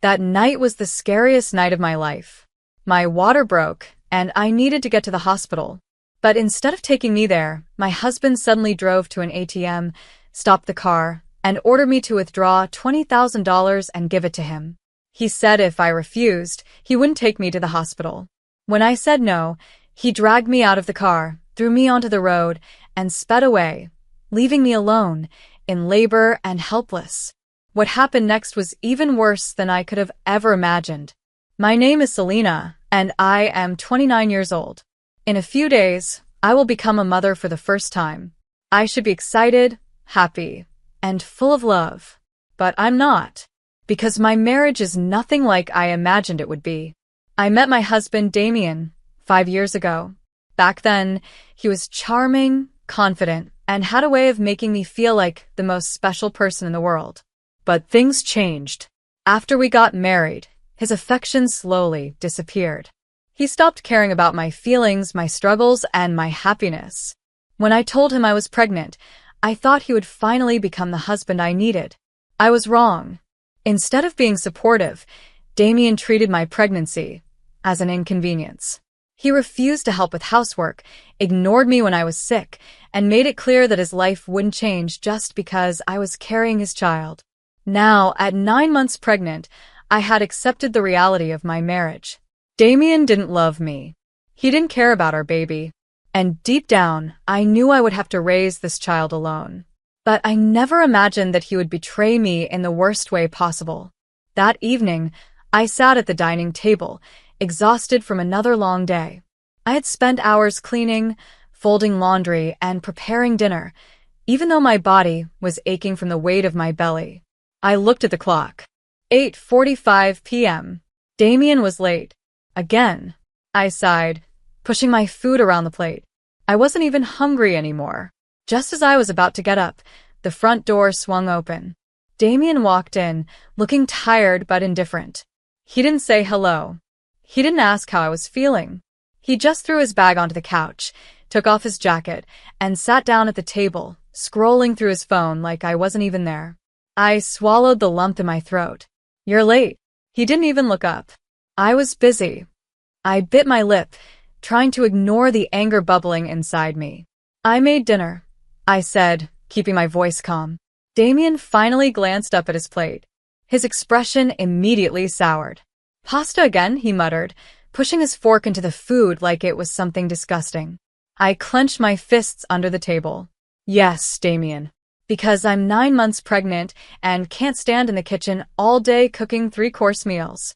That night was the scariest night of my life. My water broke, and I needed to get to the hospital. But instead of taking me there, my husband suddenly drove to an ATM, stopped the car, and ordered me to withdraw $20,000 and give it to him. He said if I refused, he wouldn't take me to the hospital. When I said no, he dragged me out of the car, threw me onto the road, and sped away, leaving me alone, in labor and helpless. What happened next was even worse than I could have ever imagined. My name is Selena, and I am 29 years old. In a few days, I will become a mother for the first time. I should be excited, happy, and full of love. But I'm not, because my marriage is nothing like I imagined it would be. I met my husband, Damien, 5 years ago. Back then, he was charming, confident, and had a way of making me feel like the most special person in the world. But things changed. After we got married, his affection slowly disappeared. He stopped caring about my feelings, my struggles, and my happiness. When I told him I was pregnant, I thought he would finally become the husband I needed. I was wrong. Instead of being supportive, Damien treated my pregnancy as an inconvenience. He refused to help with housework, ignored me when I was sick, and made it clear that his life wouldn't change just because I was carrying his child. Now, at 9 months pregnant, I had accepted the reality of my marriage. Damien didn't love me. He didn't care about our baby. And deep down, I knew I would have to raise this child alone. But I never imagined that he would betray me in the worst way possible. That evening, I sat at the dining table, exhausted from another long day. I had spent hours cleaning, folding laundry, and preparing dinner, even though my body was aching from the weight of my belly. I looked at the clock. 8:45 p.m. Damien was late. Again. I sighed, pushing my food around the plate. I wasn't even hungry anymore. Just as I was about to get up, the front door swung open. Damien walked in, looking tired but indifferent. He didn't say hello. He didn't ask how I was feeling. He just threw his bag onto the couch, took off his jacket, and sat down at the table, scrolling through his phone like I wasn't even there. I swallowed the lump in my throat. "You're late." He didn't even look up. I was busy. I bit my lip, trying to ignore the anger bubbling inside me. "I made dinner," I said, keeping my voice calm. Damien finally glanced up at his plate. His expression immediately soured. "Pasta again," he muttered, pushing his fork into the food like it was something disgusting. I clenched my fists under the table. "Yes, Damien. Because I'm 9 months pregnant and can't stand in the kitchen all day cooking 3-course meals."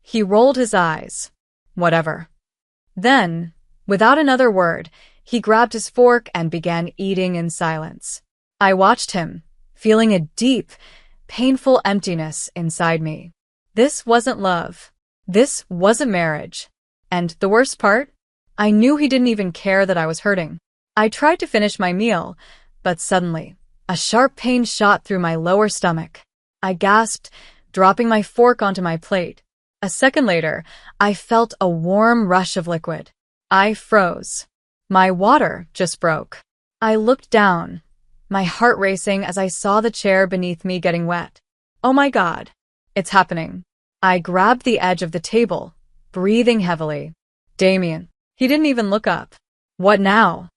He rolled his eyes. "Whatever." Then, without another word, he grabbed his fork and began eating in silence. I watched him, feeling a deep, painful emptiness inside me. This wasn't love. This wasn't marriage. And the worst part? I knew he didn't even care that I was hurting. I tried to finish my meal, but suddenly, a sharp pain shot through my lower stomach. I gasped, dropping my fork onto my plate. A second later, I felt a warm rush of liquid. I froze. My water just broke. I looked down, my heart racing as I saw the chair beneath me getting wet. Oh my God, it's happening. I grabbed the edge of the table, breathing heavily. Damien. He didn't even look up. What now?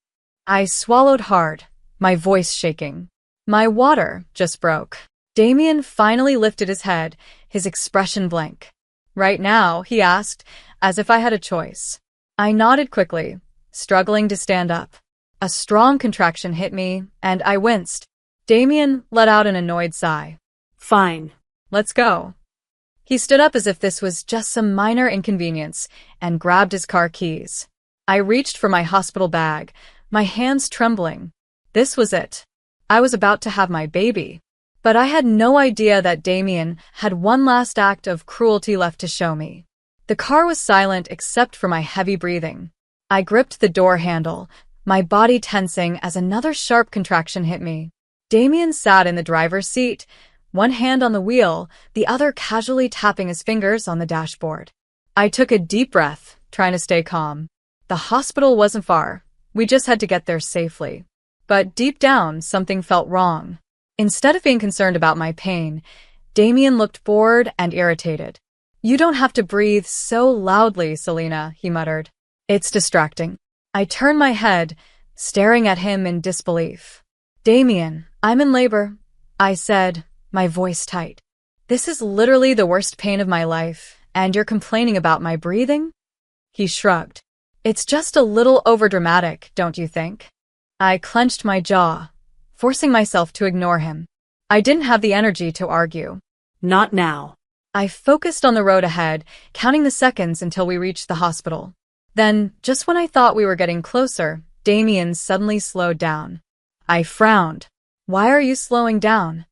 I swallowed hard, my voice shaking. My water just broke. Damien finally lifted his head, his expression blank. "Right now?" he asked, as if I had a choice. I nodded quickly, struggling to stand up. A strong contraction hit me, and I winced. Damien let out an annoyed sigh. "Fine. Let's go." He stood up as if this was just some minor inconvenience and grabbed his car keys. I reached for my hospital bag, my hands trembling. This was it. I was about to have my baby. But I had no idea that Damien had one last act of cruelty left to show me. The car was silent except for my heavy breathing. I gripped the door handle, my body tensing as another sharp contraction hit me. Damien sat in the driver's seat, one hand on the wheel, the other casually tapping his fingers on the dashboard. I took a deep breath, trying to stay calm. The hospital wasn't far. We just had to get there safely. But deep down, something felt wrong. Instead of being concerned about my pain, Damien looked bored and irritated. You don't have to breathe so loudly, Selena, he muttered. It's distracting. I turned my head, staring at him in disbelief. Damien, I'm in labor, I said, my voice tight. This is literally the worst pain of my life, and you're complaining about my breathing? He shrugged. It's just a little overdramatic, don't you think? I clenched my jaw, forcing myself to ignore him. I didn't have the energy to argue. Not now. I focused on the road ahead, counting the seconds until we reached the hospital. Then, just when I thought we were getting closer, Damien suddenly slowed down. I frowned. Why are you slowing down?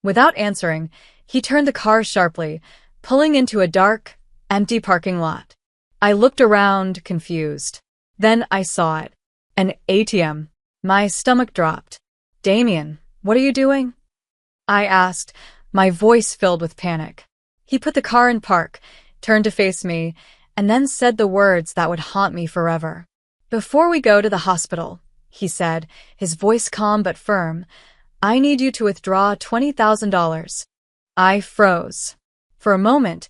Without answering, he turned the car sharply, pulling into a dark, empty parking lot. I looked around, confused. Then I saw it. An ATM. My stomach dropped. Damien, what are you doing? I asked, my voice filled with panic. He put the car in park, turned to face me, and then said the words that would haunt me forever. Before we go to the hospital, he said, his voice calm but firm, I need you to withdraw $20,000. I froze. For a moment,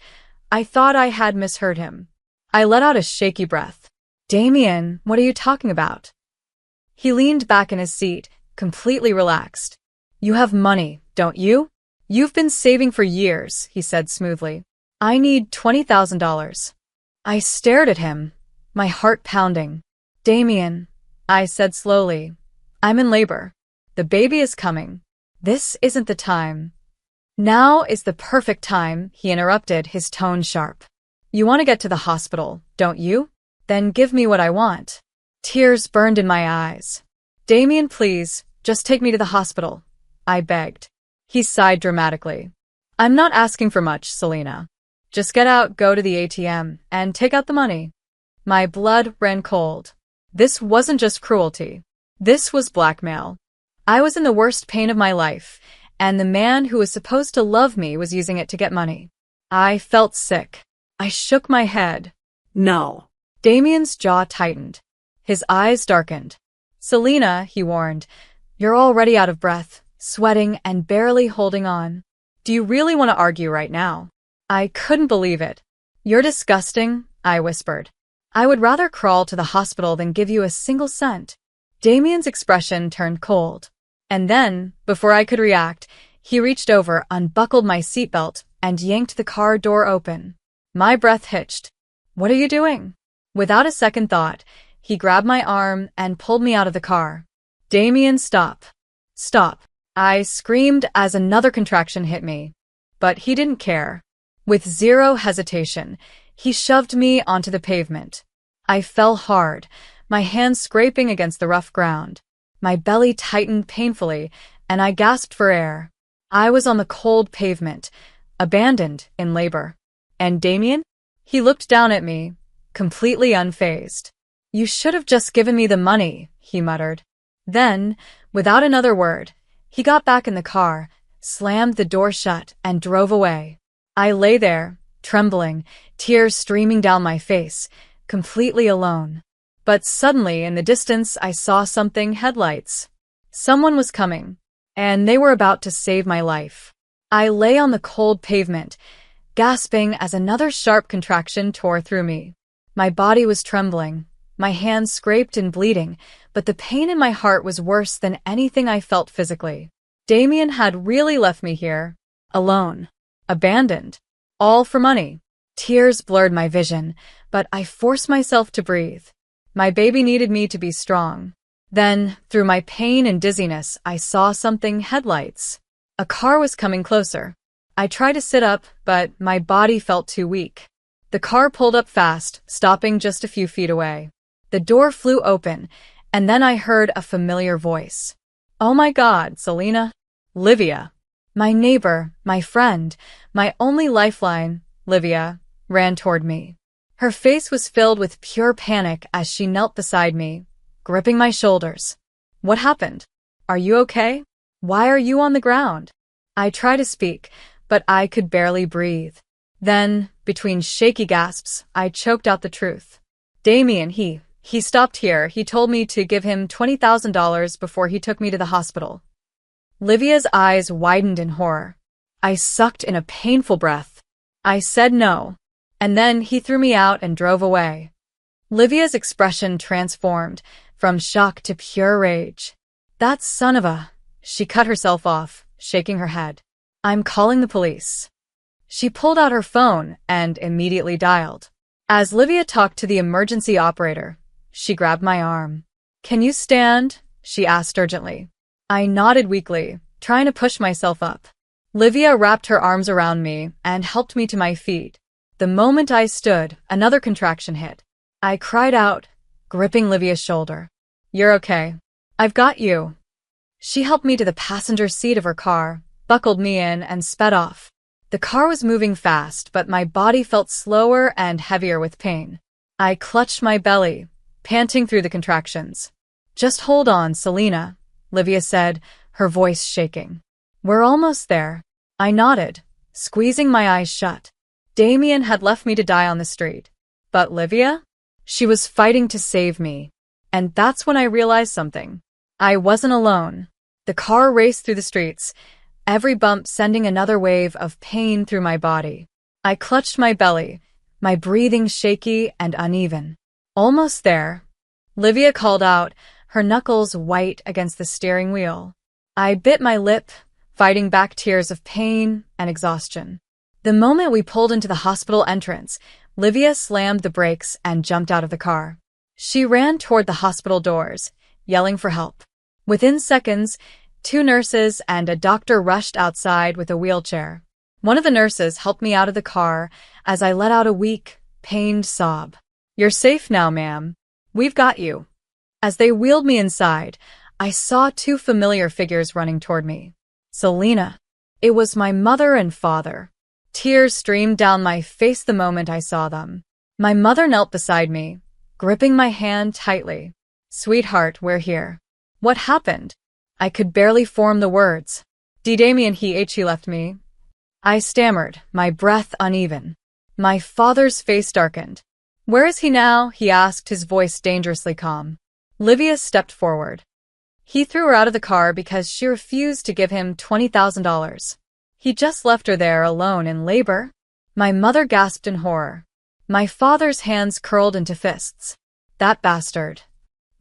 I thought I had misheard him. I let out a shaky breath. Damien, what are you talking about? He leaned back in his seat, completely relaxed. You have money, don't you? You've been saving for years, he said smoothly. I need $20,000. I stared at him, my heart pounding. Damien, I said slowly, I'm in labor. The baby is coming. This isn't the time. Now is the perfect time, he interrupted, his tone sharp. You want to get to the hospital, don't you? Then give me what I want. Tears burned in my eyes. Damien, please, just take me to the hospital, I begged. He sighed dramatically. I'm not asking for much, Selena. Just get out, go to the ATM, and take out the money. My blood ran cold. This wasn't just cruelty. This was blackmail. I was in the worst pain of my life, and the man who was supposed to love me was using it to get money. I felt sick. I shook my head. No. Damien's jaw tightened. His eyes darkened. Selena, he warned, you're already out of breath, sweating and barely holding on. Do you really want to argue right now? I couldn't believe it. You're disgusting, I whispered. I would rather crawl to the hospital than give you a single cent. Damien's expression turned cold. And then, before I could react, he reached over, unbuckled my seatbelt, and yanked the car door open. My breath hitched. What are you doing? Without a second thought, he grabbed my arm and pulled me out of the car. Damien, stop. Stop. I screamed as another contraction hit me. But he didn't care. With zero hesitation, he shoved me onto the pavement. I fell hard, my hands scraping against the rough ground. My belly tightened painfully, and I gasped for air. I was on the cold pavement, abandoned in labor. And Damien? He looked down at me, completely unfazed. You should have just given me the money, he muttered. Then, without another word, he got back in the car, slammed the door shut, and drove away. I lay there, trembling, tears streaming down my face, completely alone. But suddenly, in the distance, I saw something, headlights. Someone was coming, and they were about to save my life. I lay on the cold pavement, gasping as another sharp contraction tore through me. My body was trembling, my hands scraped and bleeding, but the pain in my heart was worse than anything I felt physically. Damien had really left me here, alone, abandoned, all for money. Tears blurred my vision, but I forced myself to breathe. My baby needed me to be strong. Then, through my pain and dizziness, I saw something, headlights. A car was coming closer. I tried to sit up, but my body felt too weak. The car pulled up fast, stopping just a few feet away. The door flew open, and then I heard a familiar voice. Oh my God, Selena. Livia. My neighbor, my friend, my only lifeline, Livia, ran toward me. Her face was filled with pure panic as she knelt beside me, gripping my shoulders. What happened? Are you okay? Why are you on the ground? I tried to speak, but I could barely breathe. Then, between shaky gasps, I choked out the truth. Damien, he stopped here. He told me to give him $20,000 before he took me to the hospital. Livia's eyes widened in horror. I sucked in a painful breath. I said no. And then he threw me out and drove away. Livia's expression transformed from shock to pure rage. That son of a... She cut herself off, shaking her head. I'm calling the police. She pulled out her phone and immediately dialed. As Livia talked to the emergency operator, she grabbed my arm. Can you stand? She asked urgently. I nodded weakly, trying to push myself up. Livia wrapped her arms around me and helped me to my feet. The moment I stood, another contraction hit. I cried out, gripping Livia's shoulder. You're okay. I've got you. She helped me to the passenger seat of her car, buckled me in, and sped off. The car was moving fast, but my body felt slower and heavier with pain. I clutched my belly, panting through the contractions. Just hold on, Selena, Livia said, her voice shaking. We're almost there. I nodded, squeezing my eyes shut. Damien had left me to die on the street. But Livia? She was fighting to save me. And that's when I realized something. I wasn't alone. The car raced through the streets, every bump sending another wave of pain through my body. I clutched my belly, my breathing shaky and uneven. Almost there. Livia called out, her knuckles white against the steering wheel. I bit my lip, fighting back tears of pain and exhaustion. The moment we pulled into the hospital entrance, Livia slammed the brakes and jumped out of the car. She ran toward the hospital doors, yelling for help. Within seconds, 2 nurses and a doctor rushed outside with a wheelchair. One of the nurses helped me out of the car as I let out a weak, pained sob. You're safe now, ma'am. We've got you. As they wheeled me inside, I saw 2 familiar figures running toward me. Selena. It was my mother and father. Tears streamed down my face the moment I saw them. My mother knelt beside me, gripping my hand tightly. Sweetheart, we're here. What happened? I could barely form the words. Damien he left me. I stammered, my breath uneven. My father's face darkened. Where is he now? He asked, his voice dangerously calm. Livia stepped forward. He threw her out of the car because she refused to give him $20,000. He just left her there alone in labor. My mother gasped in horror. My father's hands curled into fists. That bastard.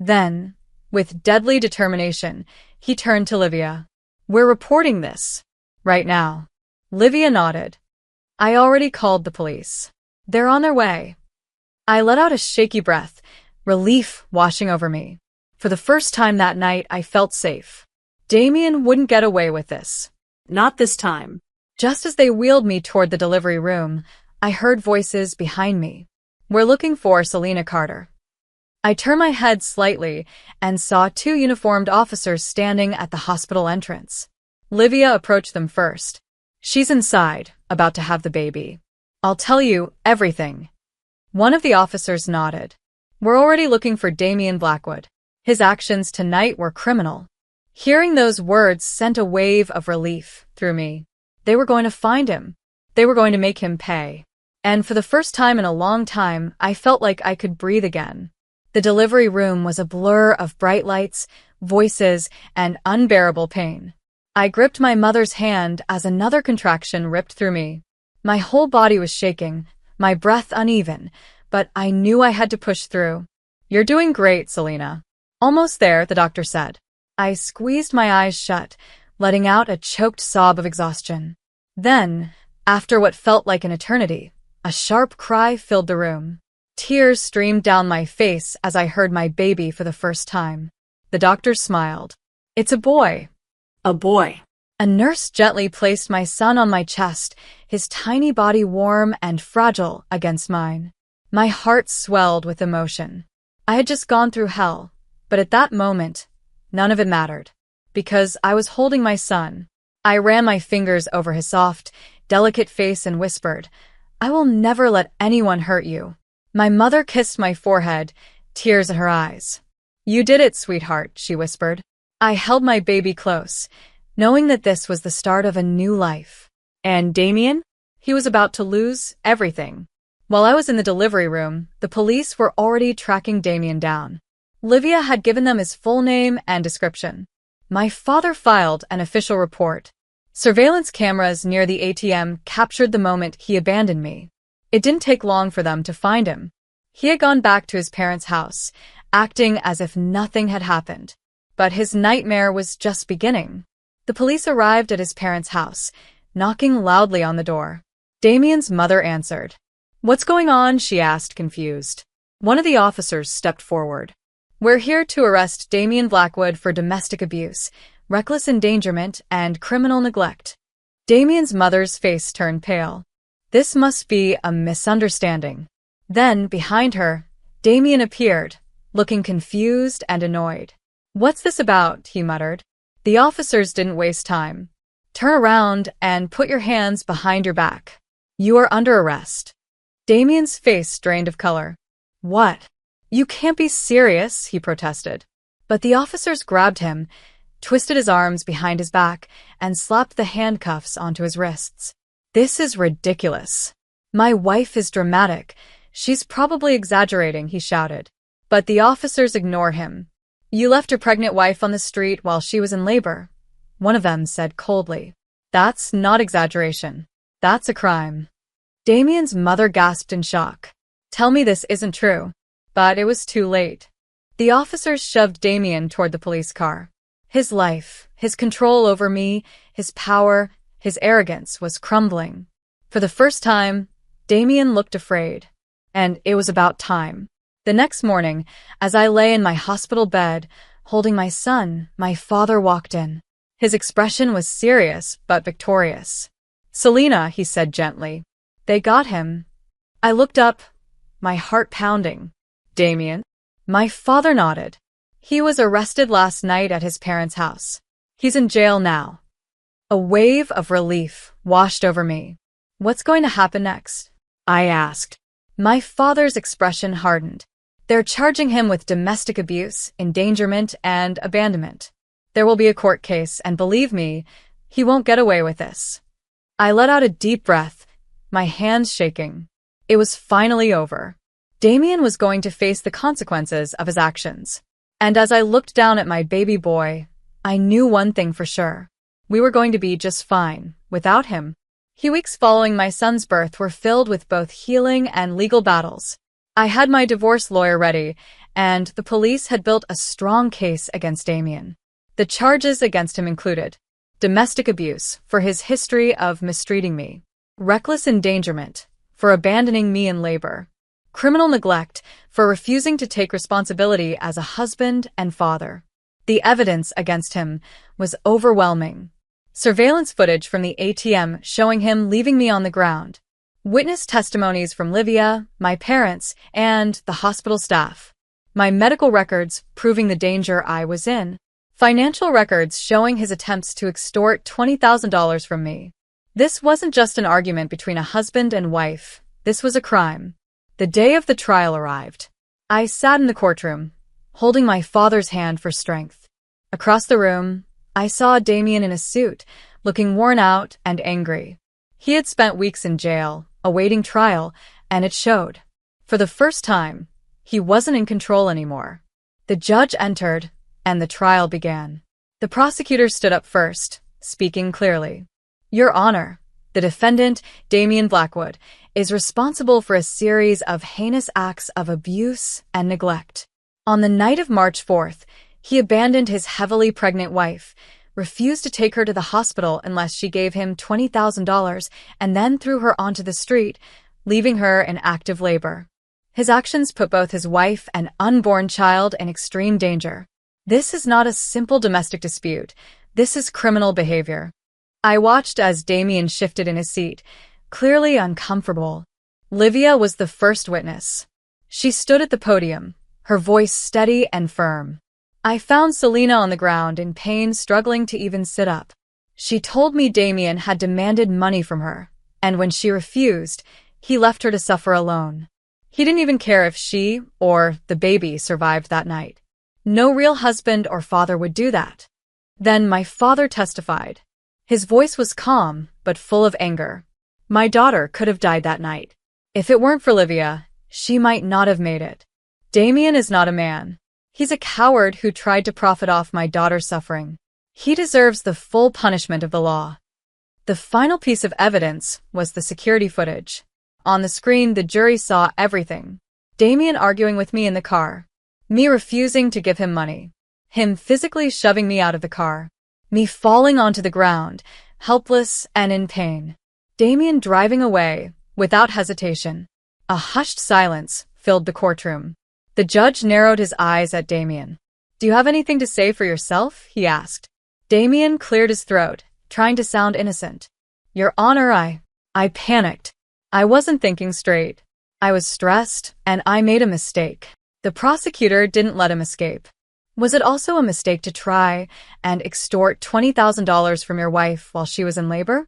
Then, with deadly determination, he turned to Livia. We're reporting this. Right now. Livia nodded. I already called the police. They're on their way. I let out a shaky breath, relief washing over me. For the first time that night, I felt safe. Damien wouldn't get away with this. Not this time. Just as they wheeled me toward the delivery room, I heard voices behind me. We're looking for Selena Carter. I turned my head slightly and saw 2 uniformed officers standing at the hospital entrance. Livia approached them first. She's inside, about to have the baby. I'll tell you everything. One of the officers nodded. We're already looking for Damien Blackwood. His actions tonight were criminal. Hearing those words sent a wave of relief through me. They were going to find him. They were going to make him pay. And for the first time in a long time, I felt like I could breathe again. The delivery room was a blur of bright lights, voices, and unbearable pain. I gripped my mother's hand as another contraction ripped through me. My whole body was shaking, my breath uneven, but I knew I had to push through. You're doing great, Selena. Almost there, the doctor said. I squeezed my eyes shut, letting out a choked sob of exhaustion. Then, after what felt like an eternity, a sharp cry filled the room. Tears streamed down my face as I heard my baby for the first time. The doctor smiled. It's a boy. A boy. A nurse gently placed my son on my chest, his tiny body warm and fragile against mine. My heart swelled with emotion. I had just gone through hell, but at that moment, none of it mattered, because I was holding my son. I ran my fingers over his soft, delicate face and whispered, I will never let anyone hurt you. My mother kissed my forehead, tears in her eyes. You did it, sweetheart, she whispered. I held my baby close, knowing that this was the start of a new life. And Damien? He was about to lose everything. While I was in the delivery room, the police were already tracking Damien down. Livia had given them his full name and description. My father filed an official report. Surveillance cameras near the ATM captured the moment he abandoned me. It didn't take long for them to find him. He had gone back to his parents' house, acting as if nothing had happened. But his nightmare was just beginning. The police arrived at his parents' house, knocking loudly on the door. Damien's mother answered. "What's going on?" she asked, confused. One of the officers stepped forward. "We're here to arrest Damien Blackwood for domestic abuse, reckless endangerment, and criminal neglect." Damien's mother's face turned pale. This must be a misunderstanding. Then, behind her, Damien appeared, looking confused and annoyed. "What's this about?" he muttered. The officers didn't waste time. "Turn around and put your hands behind your back. You are under arrest." Damien's face drained of color. "What? You can't be serious," he protested. But the officers grabbed him, twisted his arms behind his back, and slapped the handcuffs onto his wrists. "This is ridiculous. My wife is dramatic. She's probably exaggerating," he shouted. But the officers ignored him. "You left your pregnant wife on the street while she was in labor," one of them said coldly. "That's not exaggeration. That's a crime." Damien's mother gasped in shock. "Tell me this isn't true." But it was too late. The officers shoved Damien toward the police car. His life, his control over me, his power, his arrogance was crumbling. For the first time, Damien looked afraid. And it was about time. The next morning, as I lay in my hospital bed, holding my son, my father walked in. His expression was serious but victorious. "Selena," he said gently. "They got him." I looked up, my heart pounding. "Damien?" My father nodded. "He was arrested last night at his parents' house. He's in jail now." A wave of relief washed over me. "What's going to happen next?" I asked. My father's expression hardened. "They're charging him with domestic abuse, endangerment, and abandonment. There will be a court case, and believe me, he won't get away with this." I let out a deep breath, my hands shaking. It was finally over. Damien was going to face the consequences of his actions. And as I looked down at my baby boy, I knew one thing for sure. We were going to be just fine without him. The weeks following my son's birth were filled with both healing and legal battles. I had my divorce lawyer ready, and the police had built a strong case against Damien. The charges against him included domestic abuse for his history of mistreating me, reckless endangerment for abandoning me in labor, criminal neglect for refusing to take responsibility as a husband and father. The evidence against him was overwhelming. Surveillance footage from the ATM showing him leaving me on the ground. Witness testimonies from Livia, my parents, and the hospital staff. My medical records proving the danger I was in. Financial records showing his attempts to extort $20,000 from me. This wasn't just an argument between a husband and wife. This was a crime. The day of the trial arrived. I sat in the courtroom, holding my father's hand for strength. Across the room, I saw Damien in a suit, looking worn out and angry. He had spent weeks in jail, awaiting trial, and it showed. For the first time, he wasn't in control anymore. The judge entered, and the trial began. The prosecutor stood up first, speaking clearly. "Your Honor, the defendant, Damien Blackwood, is responsible for a series of heinous acts of abuse and neglect. On the night of March 4th, he abandoned his heavily pregnant wife, refused to take her to the hospital unless she gave him $20,000, and then threw her onto the street, leaving her in active labor. His actions put both his wife and unborn child in extreme danger. This is not a simple domestic dispute. This is criminal behavior." I watched as Damien shifted in his seat, clearly uncomfortable. Livia was the first witness. She stood at the podium, her voice steady and firm. I found Selena on the ground in pain, struggling to even sit up. She told me Damien had demanded money from her, and when she refused, he left her to suffer alone. He didn't even care if she or the baby survived that night. No real husband or father would do that. Then my father testified. His voice was calm, but full of anger. "My daughter could have died that night. If it weren't for Livia, she might not have made it. Damien is not a man. He's a coward who tried to profit off my daughter's suffering. He deserves the full punishment of the law." The final piece of evidence was the security footage. On the screen, the jury saw everything. Damien arguing with me in the car. Me refusing to give him money. Him physically shoving me out of the car. Me falling onto the ground, helpless and in pain. Damien driving away, without hesitation. A hushed silence filled the courtroom. The judge narrowed his eyes at Damien. "Do you have anything to say for yourself?" he asked. Damien cleared his throat, trying to sound innocent. "Your Honor, I panicked. I wasn't thinking straight. I was stressed, and I made a mistake." The prosecutor didn't let him escape. "Was it also a mistake to try and extort $20,000 from your wife while she was in labor?"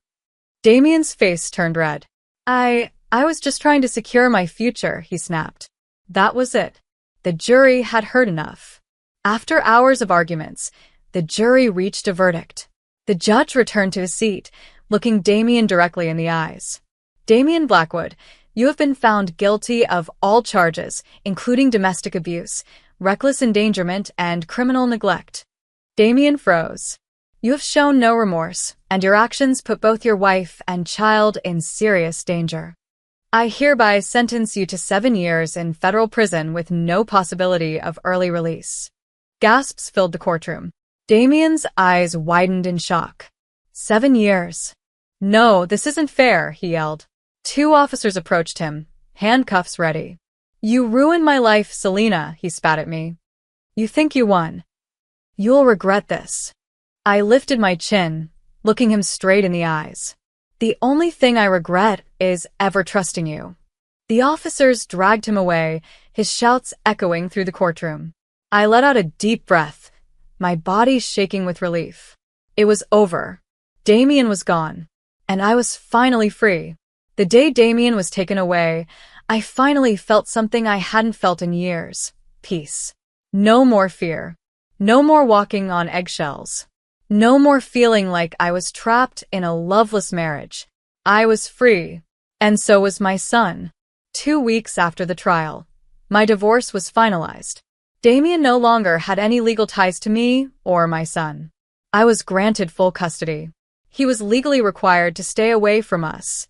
Damien's face turned red. I was just trying to secure my future," he snapped. That was it. The jury had heard enough. After hours of arguments, the jury reached a verdict. The judge returned to his seat, looking Damien directly in the eyes. "Damien Blackwood, you have been found guilty of all charges, including domestic abuse, reckless endangerment, and criminal neglect." Damien froze. "You have shown no remorse, and your actions put both your wife and child in serious danger. I hereby sentence you to 7 years in federal prison with no possibility of early release." Gasps filled the courtroom. Damien's eyes widened in shock. 7 years. "No, this isn't fair," he yelled. 2 officers approached him, handcuffs ready. "You ruined my life, Selena," he spat at me. "You think you won. You'll regret this." I lifted my chin, looking him straight in the eyes. "The only thing I regret is ever trusting you." The officers dragged him away, his shouts echoing through the courtroom. I let out a deep breath, my body shaking with relief. It was over. Damien was gone, and I was finally free. The day Damien was taken away, I finally felt something I hadn't felt in years. Peace. No more fear. No more walking on eggshells. No more feeling like I was trapped in a loveless marriage. I was free, and so was my son. 2 weeks after the trial, my divorce was finalized. Damien no longer had any legal ties to me or my son. I was granted full custody. He was legally required to stay away from us,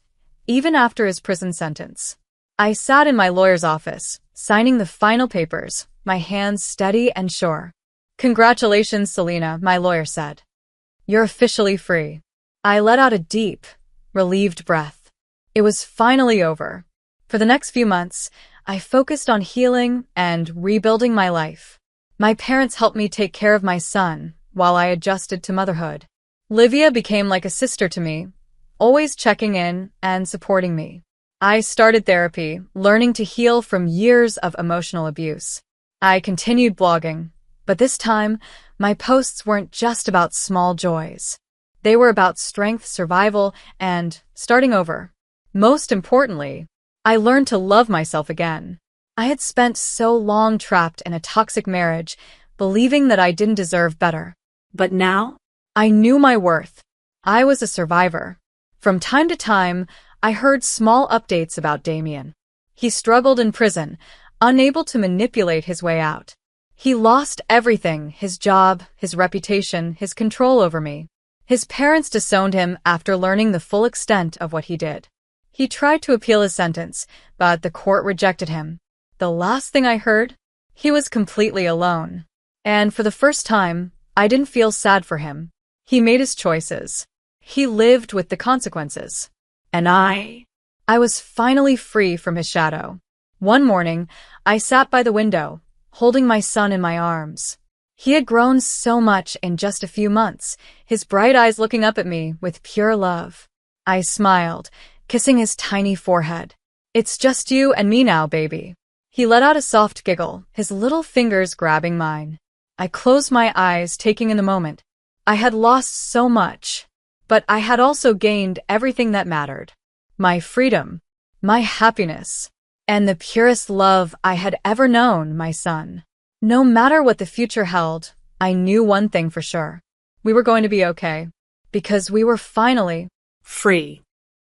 even after his prison sentence. I sat in my lawyer's office, signing the final papers, my hands steady and sure. "Congratulations, Selena," my lawyer said. "You're officially free." I let out a deep, relieved breath. It was finally over. For the next few months, I focused on healing and rebuilding my life. My parents helped me take care of my son while I adjusted to motherhood. Livia became like a sister to me, always checking in and supporting me. I started therapy, learning to heal from years of emotional abuse. I continued blogging, but this time, my posts weren't just about small joys. They were about strength, survival, and starting over. Most importantly, I learned to love myself again. I had spent so long trapped in a toxic marriage, believing that I didn't deserve better. But now? I knew my worth. I was a survivor. From time to time, I heard small updates about Damien. He struggled in prison, unable to manipulate his way out. He lost everything, his job, his reputation, his control over me. His parents disowned him after learning the full extent of what he did. He tried to appeal his sentence, but the court rejected him. The last thing I heard, he was completely alone. And for the first time, I didn't feel sad for him. He made his choices. He lived with the consequences. And I was finally free from his shadow. One morning, I sat by the window, holding my son in my arms. He had grown so much in just a few months, his bright eyes looking up at me with pure love. I smiled, kissing his tiny forehead. "It's just you and me now, baby." He let out a soft giggle, his little fingers grabbing mine. I closed my eyes, taking in the moment. I had lost so much, but I had also gained everything that mattered. My freedom, my happiness, and the purest love I had ever known, my son. No matter what the future held, I knew one thing for sure. We were going to be okay, because we were finally free.